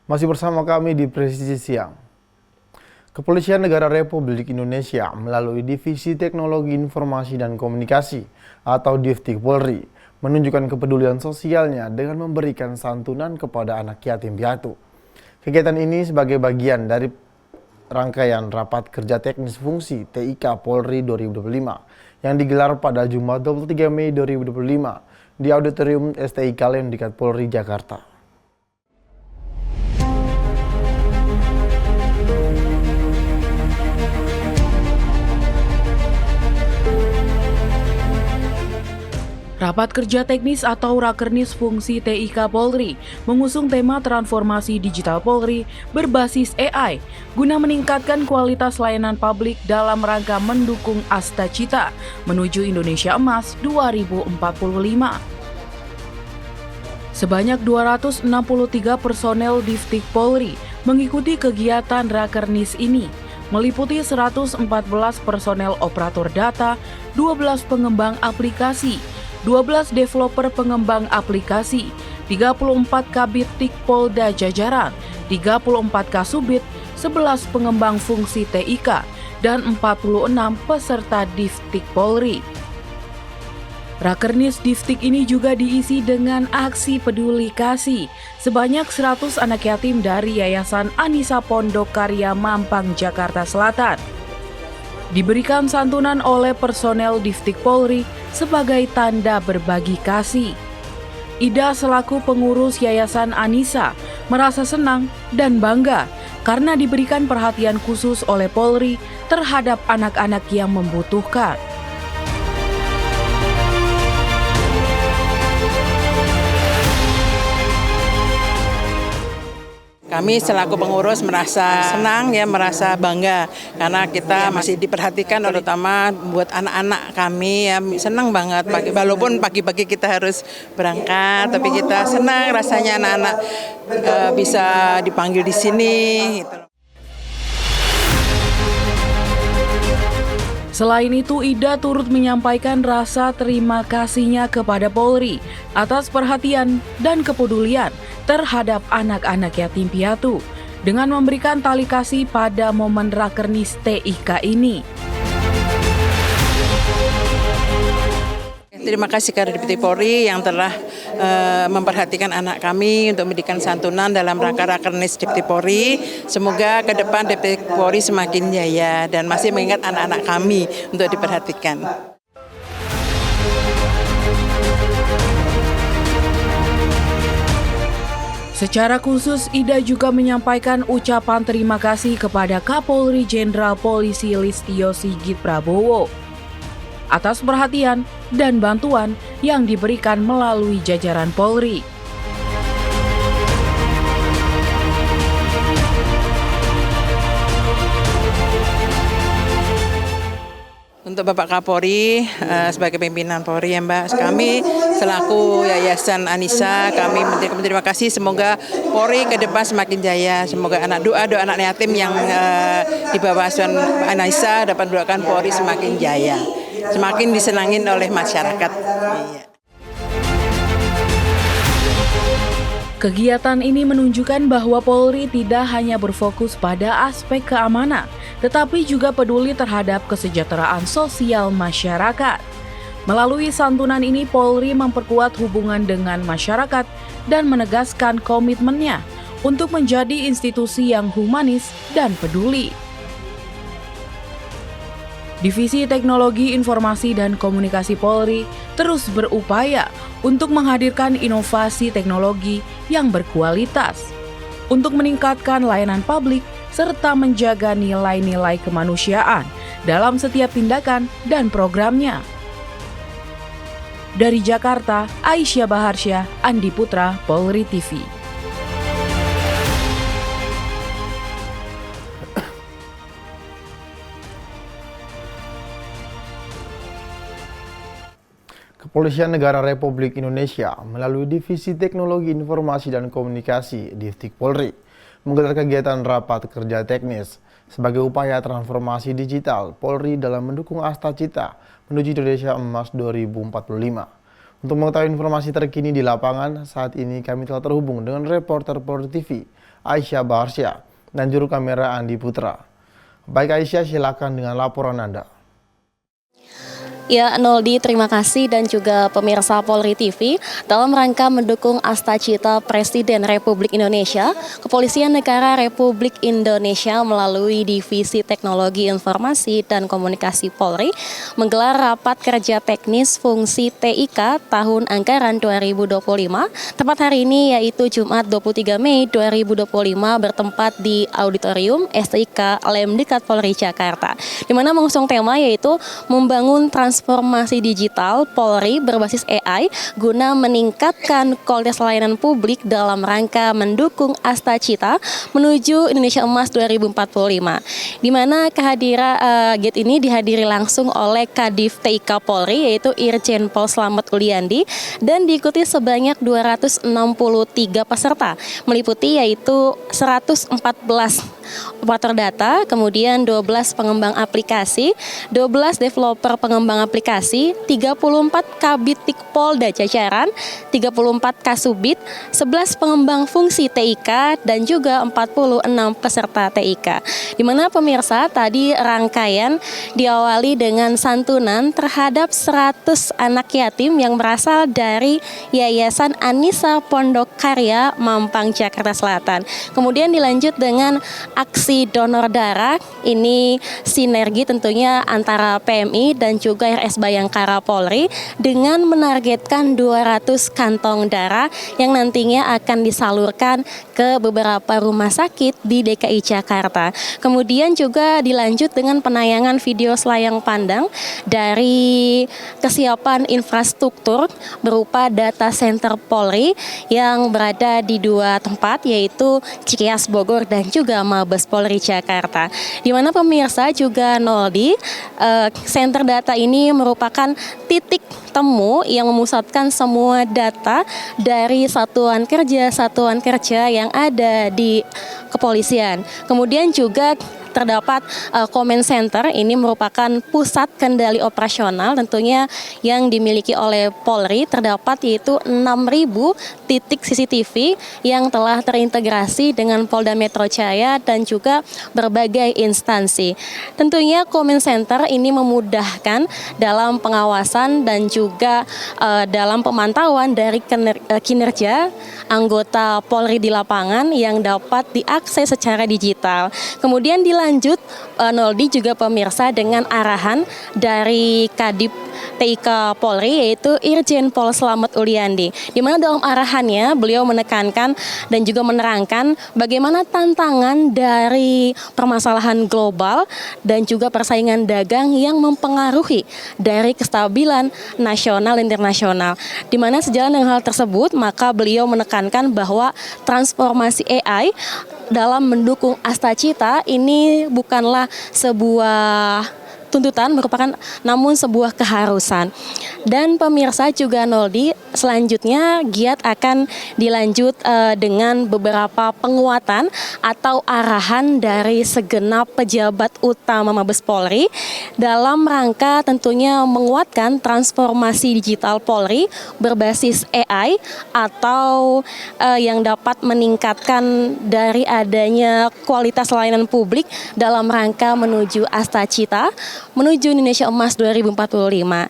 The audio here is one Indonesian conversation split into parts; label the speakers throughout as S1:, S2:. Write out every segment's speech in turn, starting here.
S1: Masih bersama kami di Presisi Siang. Kepolisian Negara Republik Indonesia melalui Divisi Teknologi Informasi dan Komunikasi atau Divtik Polri menunjukkan kepedulian sosialnya dengan memberikan santunan kepada anak yatim piatu. Kegiatan ini sebagai bagian dari rangkaian Rapat Kerja Teknis Fungsi TIK Polri 2025 yang digelar pada Jumat 23 Mei 2025 di Auditorium STIK Lemdikat Polri Jakarta.
S2: Rapat Kerja Teknis atau Rakernis Fungsi TIK Polri mengusung tema transformasi digital Polri berbasis AI guna meningkatkan kualitas layanan publik dalam rangka mendukung Asta Cita menuju Indonesia Emas 2045. Sebanyak 263 personel Divtik Polri mengikuti kegiatan Rakernis ini, meliputi 114 personel operator data, 12 pengembang aplikasi, 12 developer pengembang aplikasi, 34 Kabid Tik Polda jajaran, 34 Kasubit, 11 pengembang fungsi TIK, dan 46 peserta Divtik Polri. Rakernis Divtik ini juga diisi dengan aksi peduli kasih sebanyak 100 anak yatim dari Yayasan Anissa Pondok Karya Mampang, Jakarta Selatan. Diberikan santunan oleh personel Divtik Polri sebagai tanda berbagi kasih. Ida selaku pengurus Yayasan Anissa merasa senang dan bangga karena diberikan perhatian khusus oleh Polri terhadap anak-anak yang membutuhkan.
S3: Kami selaku pengurus merasa senang merasa bangga karena kita masih diperhatikan, terutama buat anak-anak kami senang banget. Walaupun pagi-pagi kita harus berangkat, tapi kita senang rasanya anak-anak bisa dipanggil di sini. Gitu.
S2: Selain itu, Ida turut menyampaikan rasa terima kasihnya kepada Polri atas perhatian dan kepedulian terhadap anak-anak yatim piatu dengan memberikan tali kasih pada momen Rakernis TIK ini.
S3: Terima kasih kepada Divtik Polri yang telah memperhatikan anak kami untuk memberikan santunan dalam rangka Rakernis Divtik Polri. Semoga ke depan Divtik Polri semakin jaya dan masih mengingat anak-anak kami untuk diperhatikan.
S2: Secara khusus, Ida juga menyampaikan ucapan terima kasih kepada Kapolri Jenderal Polisi Listio Sigit Prabowo atas perhatian dan bantuan yang diberikan melalui jajaran Polri.
S3: Untuk Bapak Kapolri sebagai pimpinan Polri Mbak, kami selaku Yayasan Anissa, kami terima kasih, semoga Polri ke depan semakin jaya, semoga doa anak yatim yang di bawah asuhan Anissa dapat mendoakan Polri semakin jaya, semakin disenangin oleh masyarakat.
S2: Kegiatan ini menunjukkan bahwa Polri tidak hanya berfokus pada aspek keamanan, tetapi juga peduli terhadap kesejahteraan sosial masyarakat. Melalui santunan ini, Polri memperkuat hubungan dengan masyarakat dan menegaskan komitmennya untuk menjadi institusi yang humanis dan peduli. Divisi Teknologi Informasi dan Komunikasi Polri terus berupaya untuk menghadirkan inovasi teknologi yang berkualitas untuk meningkatkan layanan publik serta menjaga nilai-nilai kemanusiaan dalam setiap tindakan dan programnya. Dari Jakarta, Aisyah Baharsyah, Andi Putra, Polri TV.
S1: Kepolisian Negara Republik Indonesia melalui Divisi Teknologi Informasi dan Komunikasi Divtik Polri menggelar kegiatan Rapat Kerja Teknis sebagai upaya transformasi digital Polri dalam mendukung Asta Cita menuju Indonesia Emas 2045. Untuk mengetahui informasi terkini di lapangan, saat ini kami telah terhubung dengan reporter Polri TV, Aisyah Baharsya dan juru kamera Andi Putra. Baik Aisyah, silakan dengan laporan Anda.
S4: Ya, Noldi, terima kasih dan juga pemirsa Polri TV. Dalam rangka mendukung Astacita Presiden Republik Indonesia, Kepolisian Negara Republik Indonesia melalui Divisi Teknologi Informasi dan Komunikasi Polri menggelar rapat kerja teknis fungsi TIK tahun anggaran 2025. Tepat hari ini yaitu Jumat 23 Mei 2025 bertempat di Auditorium STIK Lemdikat Polri Jakarta, di mana mengusung tema yaitu membangun transformasi digital Polri berbasis AI guna meningkatkan kualitas layanan publik dalam rangka mendukung Astacita menuju Indonesia Emas 2045. Di mana kehadiran gate ini dihadiri langsung oleh Kadif TIK Polri yaitu Irjen Pol Slamet Uliandi dan diikuti sebanyak 263 peserta, meliputi yaitu 114 operator data, kemudian 12 pengembang aplikasi, 12 developer pengembang aplikasi, 34 Kabitik Polda jajaran, 34 Kasubit, 11 pengembang fungsi TIK, dan juga 46 peserta TIK. Di mana pemirsa tadi rangkaian diawali dengan santunan terhadap 100 anak yatim yang berasal dari Yayasan Anissa Pondok Karya Mampang, Jakarta Selatan. Kemudian dilanjut dengan aksi donor darah, ini sinergi tentunya antara PMI dan juga RS Bayangkara Polri dengan menargetkan 200 kantong darah yang nantinya akan disalurkan ke beberapa rumah sakit di DKI Jakarta. Kemudian juga dilanjut dengan penayangan video selayang pandang dari kesiapan infrastruktur berupa data center Polri yang berada di dua tempat yaitu Cikias Bogor dan juga Mabes Polri Jakarta. Di mana pemirsa juga Noldi, center data ini merupakan titik temu yang memusatkan semua data dari satuan kerja yang ada di kepolisian. Kemudian juga terdapat comment center, ini merupakan pusat kendali operasional tentunya yang dimiliki oleh Polri, terdapat yaitu 6.000 titik CCTV yang telah terintegrasi dengan Polda Metro Jaya dan juga berbagai instansi. Tentunya comment center ini memudahkan dalam pengawasan dan juga dalam pemantauan dari kinerja anggota Polri di lapangan yang dapat diakses secara digital. Kemudian dilanjut Noldi juga pemirsa dengan arahan dari Kadif TIK Polri yaitu Irjen Pol Slamet Uliandi, di mana dalam arahannya beliau menekankan dan juga menerangkan bagaimana tantangan dari permasalahan global dan juga persaingan dagang yang mempengaruhi dari kestabilan nasional dan internasional. Di mana sejalan dengan hal tersebut, maka beliau menekankan bahwa transformasi AI dalam mendukung Astacita ini bukanlah sebuah tuntutan, merupakan namun sebuah keharusan. Dan pemirsa juga Noldi, selanjutnya giat akan dilanjut dengan beberapa penguatan atau arahan dari segenap pejabat utama Mabes Polri dalam rangka tentunya menguatkan transformasi digital Polri berbasis AI atau yang dapat meningkatkan dari adanya kualitas layanan publik dalam rangka menuju Astacita, menuju Indonesia Emas 2045.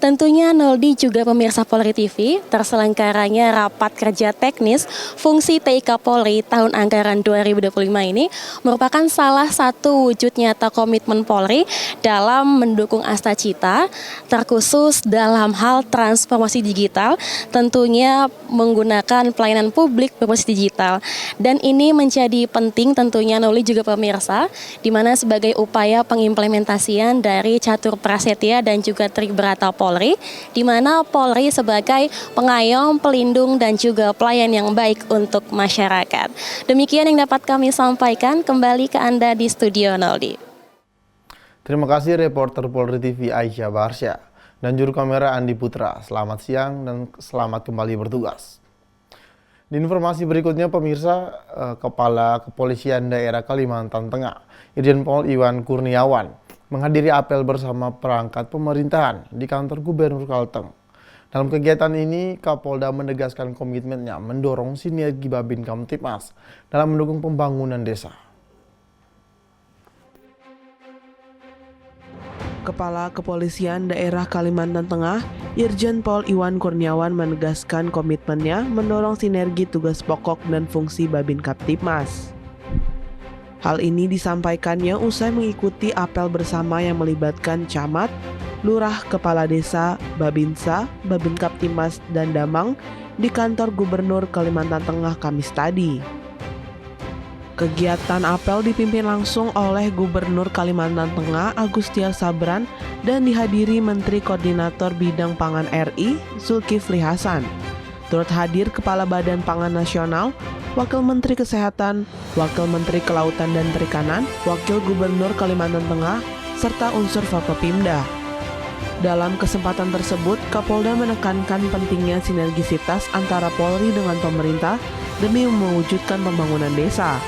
S4: Tentunya Noldi juga pemirsa Polri TV, terselenggaranya rapat kerja teknis fungsi TIK Polri tahun anggaran 2025 ini merupakan salah satu wujud nyata komitmen Polri dalam mendukung Astacita, terkhusus dalam hal transformasi digital, tentunya menggunakan pelayanan publik berbasis digital. Dan ini menjadi penting tentunya Noldi juga pemirsa, di mana sebagai upaya pengimplementasian dari Catur Prasetya dan juga Tribrata Polri, di mana Polri sebagai pengayom, pelindung, dan juga pelayan yang baik untuk masyarakat. Demikian yang dapat kami sampaikan, kembali ke Anda di studio Noldi.
S1: Terima kasih reporter Polri TV Aisyah Baharsya dan juru kamera Andi Putra. Selamat siang dan selamat kembali bertugas. Di informasi berikutnya pemirsa, Kepala Kepolisian Daerah Kalimantan Tengah, Irjen Pol Iwan Kurniawan, menghadiri apel bersama perangkat pemerintahan di kantor Gubernur Kalteng. Dalam kegiatan ini, Kapolda menegaskan komitmennya mendorong sinergi Babin Kamtibmas dalam mendukung pembangunan desa.
S5: Kepala Kepolisian Daerah Kalimantan Tengah, Irjen Pol Iwan Kurniawan menegaskan komitmennya mendorong sinergi tugas pokok dan fungsi Babin Kamtibmas. Hal ini disampaikannya usai mengikuti apel bersama yang melibatkan camat, lurah, kepala desa, babinsa, Babin Kamtibmas, dan Damang di kantor Gubernur Kalimantan Tengah Kamis tadi. Kegiatan apel dipimpin langsung oleh Gubernur Kalimantan Tengah Agustiar Sabran dan dihadiri Menteri Koordinator Bidang Pangan RI Zulkifli Hasan. Turut hadir Kepala Badan Pangan Nasional, Wakil Menteri Kesehatan, Wakil Menteri Kelautan dan Perikanan, Wakil Gubernur Kalimantan Tengah, serta unsur Forkopimda. Dalam kesempatan tersebut, Kapolda menekankan pentingnya sinergisitas antara Polri dengan pemerintah demi mewujudkan pembangunan desa.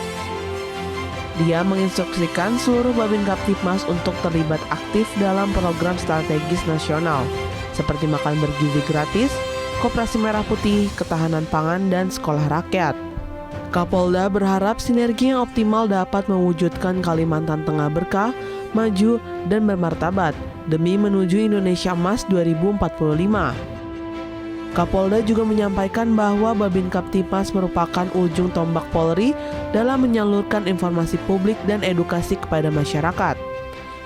S5: Dia menginstruksikan seluruh Babin Kamtibmas untuk terlibat aktif dalam program strategis nasional, seperti makan bergizi gratis, Koperasi Merah Putih, ketahanan pangan, dan sekolah rakyat. Kapolda berharap sinergi yang optimal dapat mewujudkan Kalimantan Tengah berkah, maju, dan bermartabat demi menuju Indonesia Emas 2045. Kapolda juga menyampaikan bahwa Babin Kamtibmas merupakan ujung tombak Polri dalam menyalurkan informasi publik dan edukasi kepada masyarakat.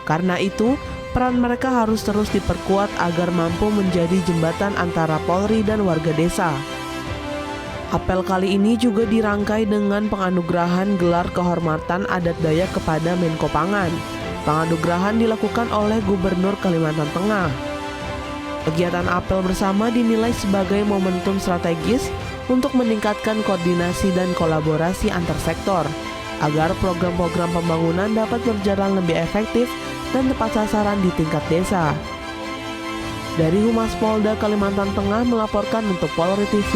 S5: Karena itu, peran mereka harus terus diperkuat agar mampu menjadi jembatan antara Polri dan warga desa. Apel kali ini juga dirangkai dengan penganugerahan gelar kehormatan adat Dayak kepada Menko Pangan. Penganugerahan dilakukan oleh Gubernur Kalimantan Tengah. Kegiatan apel bersama dinilai sebagai momentum strategis untuk meningkatkan koordinasi dan kolaborasi antar sektor, agar program-program pembangunan dapat berjalan lebih efektif dan tepat sasaran di tingkat desa. Dari Humas Polda Kalimantan Tengah melaporkan untuk Polri TV.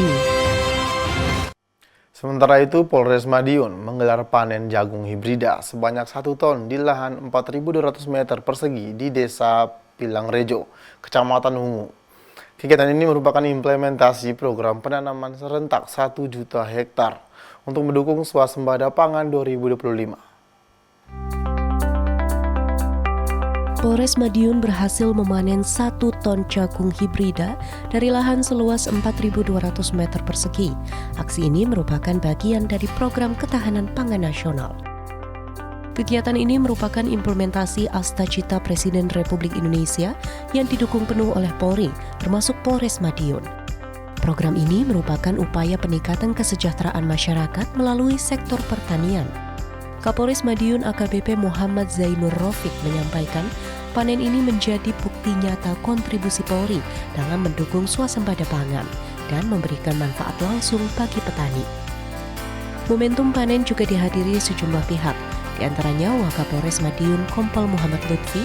S1: Sementara itu, Polres Madiun menggelar panen jagung hibrida sebanyak 1 ton di lahan 4.200 meter persegi di Desa Pilangrejo, Kecamatan Ungu. Kegiatan ini merupakan implementasi program penanaman serentak 1 juta hektar untuk mendukung swasembada pangan 2025.
S6: Polres Madiun berhasil memanen 1 ton jagung hibrida dari lahan seluas 4.200 meter persegi. Aksi ini merupakan bagian dari program ketahanan pangan nasional. Kegiatan ini merupakan implementasi Astacita Presiden Republik Indonesia yang didukung penuh oleh Polri, termasuk Polres Madiun. Program ini merupakan upaya peningkatan kesejahteraan masyarakat melalui sektor pertanian. Kapolres Madiun AKBP Muhammad Zainur Rofiq menyampaikan, panen ini menjadi bukti nyata kontribusi Polri dalam mendukung swasembada pangan dan memberikan manfaat langsung bagi petani. Momentum panen juga dihadiri sejumlah pihak, di antaranya Wakapolres Madiun Kompol Muhammad Lutfi,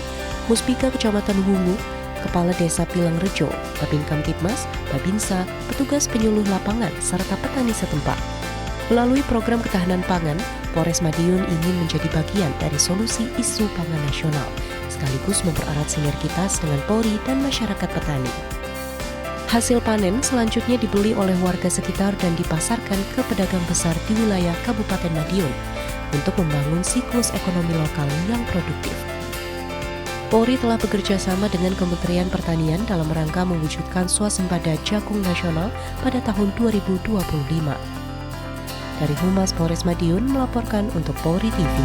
S6: Muspika Kecamatan Wungu, Kepala Desa Pilangrejo, Babin Kamtibmas, Babinsa, petugas penyuluh lapangan, serta petani setempat. Melalui program ketahanan pangan, Polres Madiun ingin menjadi bagian dari solusi isu pangan nasional, sekaligus mempererat sinergitas dengan Polri dan masyarakat petani. Hasil panen selanjutnya dibeli oleh warga sekitar dan dipasarkan ke pedagang besar di wilayah Kabupaten Madiun untuk membangun siklus ekonomi lokal yang produktif. Polri telah bekerja sama dengan Kementerian Pertanian dalam rangka mewujudkan swasembada jagung nasional pada tahun 2025. Dari Humas Polres Madiun melaporkan untuk Polri TV.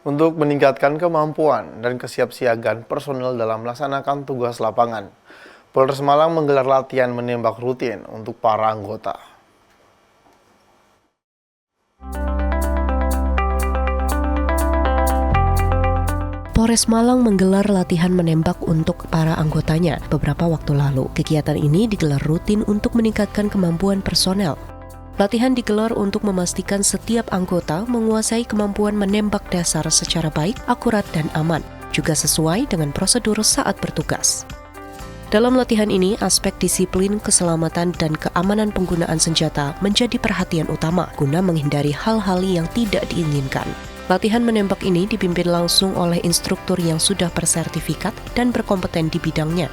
S1: Untuk meningkatkan kemampuan dan kesiapsiagaan personel dalam melaksanakan tugas lapangan, Polres Malang menggelar latihan menembak rutin untuk para anggota.
S6: Polres Malang menggelar latihan menembak untuk para anggotanya beberapa waktu lalu. Kegiatan ini digelar rutin untuk meningkatkan kemampuan personel. Latihan digelar untuk memastikan setiap anggota menguasai kemampuan menembak dasar secara baik, akurat, dan aman, juga sesuai dengan prosedur saat bertugas. Dalam latihan ini, aspek disiplin, keselamatan, dan keamanan penggunaan senjata menjadi perhatian utama guna menghindari hal-hal yang tidak diinginkan. Latihan menembak ini dipimpin langsung oleh instruktur yang sudah bersertifikat dan berkompeten di bidangnya.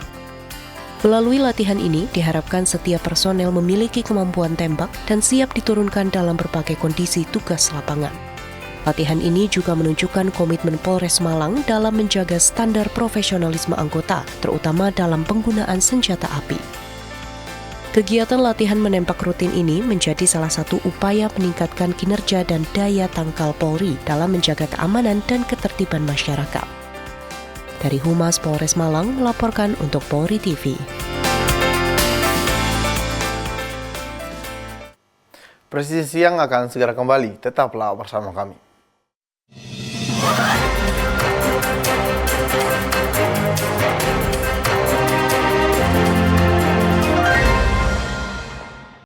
S6: Melalui latihan ini, diharapkan setiap personel memiliki kemampuan tembak dan siap diturunkan dalam berbagai kondisi tugas lapangan. Latihan ini juga menunjukkan komitmen Polres Malang dalam menjaga standar profesionalisme anggota, terutama dalam penggunaan senjata api. Kegiatan latihan menembak rutin ini menjadi salah satu upaya meningkatkan kinerja dan daya tangkal Polri dalam menjaga keamanan dan ketertiban masyarakat. Dari Humas Polres Malang melaporkan untuk Polri TV.
S1: Presisi Siang akan segera kembali, tetaplah bersama kami.